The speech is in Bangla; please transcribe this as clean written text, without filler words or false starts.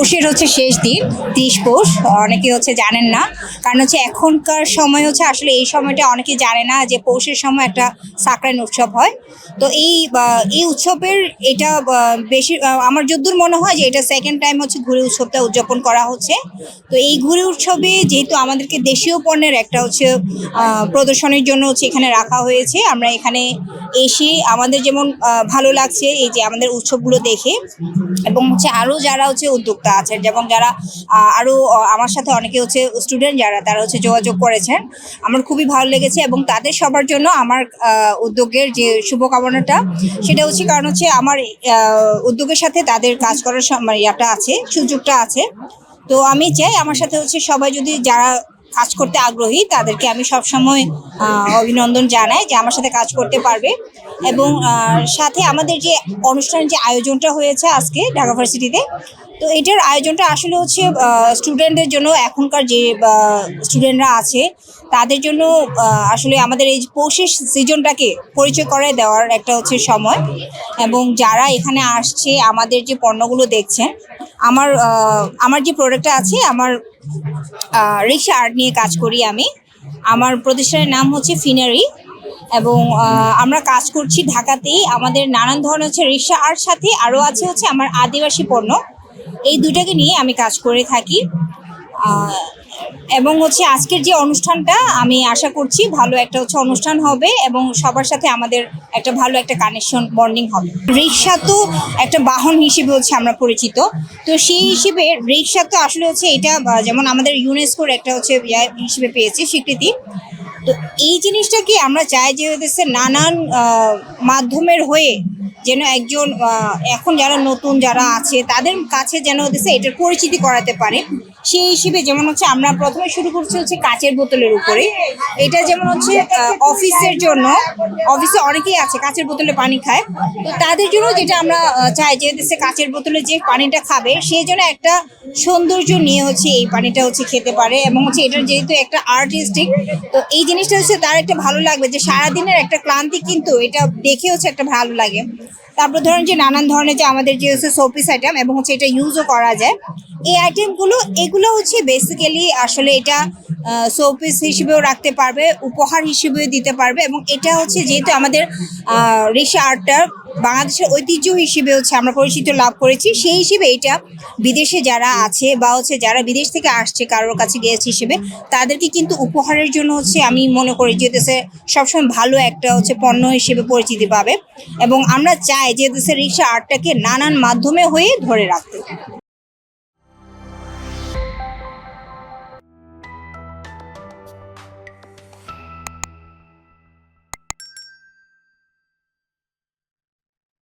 পৌষের শেষ দিন 30 পৌষ। অনেকে জানেন না, কারণ এখনকার সময় আসলে এই সময়টা অনেকে জানে না যে পৌষের সময় একটা সাকরাইন উৎসব হয়। তো এই উৎসবের এটা বেশি আমার যদ্দূর মনে হয় যে এটা সেকেন্ড টাইম ঘুরে উৎসবটা উদযাপন করা হচ্ছে। তো এই ঘুরে উৎসবে যেহেতু আমাদেরকে দেশীয় পণ্যের একটা প্রদর্শনীর জন্য এখানে রাখা হয়েছে, আমরা এখানে এসে আমাদের যেমন ভালো লাগছে এই যে আমাদের উৎসবগুলো দেখে, এবং আরো যারা উদ্যোক্তা আছেন, যেমন যারা আরো আমার সাথে অনেকে স্টুডেন্ট যারা তারা যোগাযোগ করেছেন, আমার খুবই ভালো লেগেছে। এবং তাদের সবার জন্য আমার উদ্যোগের যে শুভকামনাটা সেটা কারণ আমার উদ্যোগের সাথে তাদের কাজ করার সুযোগটা আছে। তো আমি চাই আমার সাথে সবাই যদি যারা কাজ করতে আগ্রহী তাদেরকে আমি সবসময় অভিনন্দন জানাই যে আমার সাথে কাজ করতে পারবে। এবং সাথে আমাদের যে অনুষ্ঠানের যে আয়োজনটা হয়েছে আজকে ঢাকা ভার্সিটিতে, তো এটার আয়োজনটা আসলে স্টুডেন্টদের জন্য, এখনকার যে স্টুডেন্টরা আছে তাদের জন্য আসলে আমাদের এই পৌষের সিজনটাকে পরিচয় করে দেওয়ার একটা সময়। এবং যারা এখানে আসছে আমাদের যে পণ্যগুলো দেখছেন, আমার যে প্রোডাক্টটা আছে, আমার রিক্সা আর্ট নিয়ে কাজ করি আমি। আমার প্রতিষ্ঠানের নাম ফিনারি, এবং আমরা কাজ করছি ঢাকাতেই। আমাদের নানান ধরনের রিক্সা আর্ট, সাথে আরও আছে আমার আদিবাসী পণ্য। এই দুটাকে নিয়ে আমি কাজ করে থাকি। এবং আজকের যে অনুষ্ঠানটা আমি আশা করছি ভালো একটা অনুষ্ঠান হবে, এবং সবার সাথে আমাদের একটা ভালো একটা কানেকশন, বন্ডিং হবে। রিক্সা তো একটা বাহন হিসেবে আমরা পরিচিত। তো সেই হিসেবে রিক্সা তো আসলে এটা যেমন আমাদের ইউনেস্কোর একটা হিসেবে পেয়েছে স্বীকৃতি। তো এই জিনিসটাকে আমরা চাই যে নানান মাধ্যমের হয়ে যেন একজন এখন যারা নতুন যারা আছে তাদের কাছে যেন এটার পরিচিতি করাতে পারে। সেই হিসেবে যেমন আমরা প্রথমে শুরু করছি কাচের বোতলের উপরে। এটা যেমন অফিসের জন্য, অফিসে অনেকেই আছে কাচের বোতলে পানি খায়, তো তাদের জন্য যেটা আমরা চাই যে কাচের বোতলে যে পানিটা খাবে সেই জন্য একটা সৌন্দর্য নিয়ে এই পানিটা খেতে পারে। এবং এটার যেহেতু একটা আর্টিস্টিক, তো এই জিনিসটা তার একটা ভালো লাগবে, যে সারাদিনের একটা ক্লান্তি কিন্তু এটা দেখে একটা ভালো লাগে। তারপর ধরেন যে নানান ধরনের যে আমাদের যে শোপিস আইটেম, এবং এটা ইউজও করা যায়। এই আইটেমগুলো এগুলো বেসিক্যালি আসলে এটা শোপিস হিসেবেও রাখতে পারবে, উপহার হিসেবেও দিতে পারবে। এবং এটা যেহেতু আমাদের রিক্সা আর্টটা বাংলাদেশের ঐতিহ্য হিসেবে আমরা পরিচিত লাভ করেছি, সেই হিসেবে এটা বিদেশে যারা আছে বা যারা বিদেশ থেকে আসছে কারোর কাছে গেস্ট হিসেবে, তাদেরকে কিন্তু উপহারের জন্য আমি মনে করি যে সবসময় ভালো একটা পণ্য হিসেবে পরিচিতি পাবে। এবং আমরা চাই যে রিক্সা আর্টটাকে নানান মাধ্যমে হয়ে ধরে রাখতে।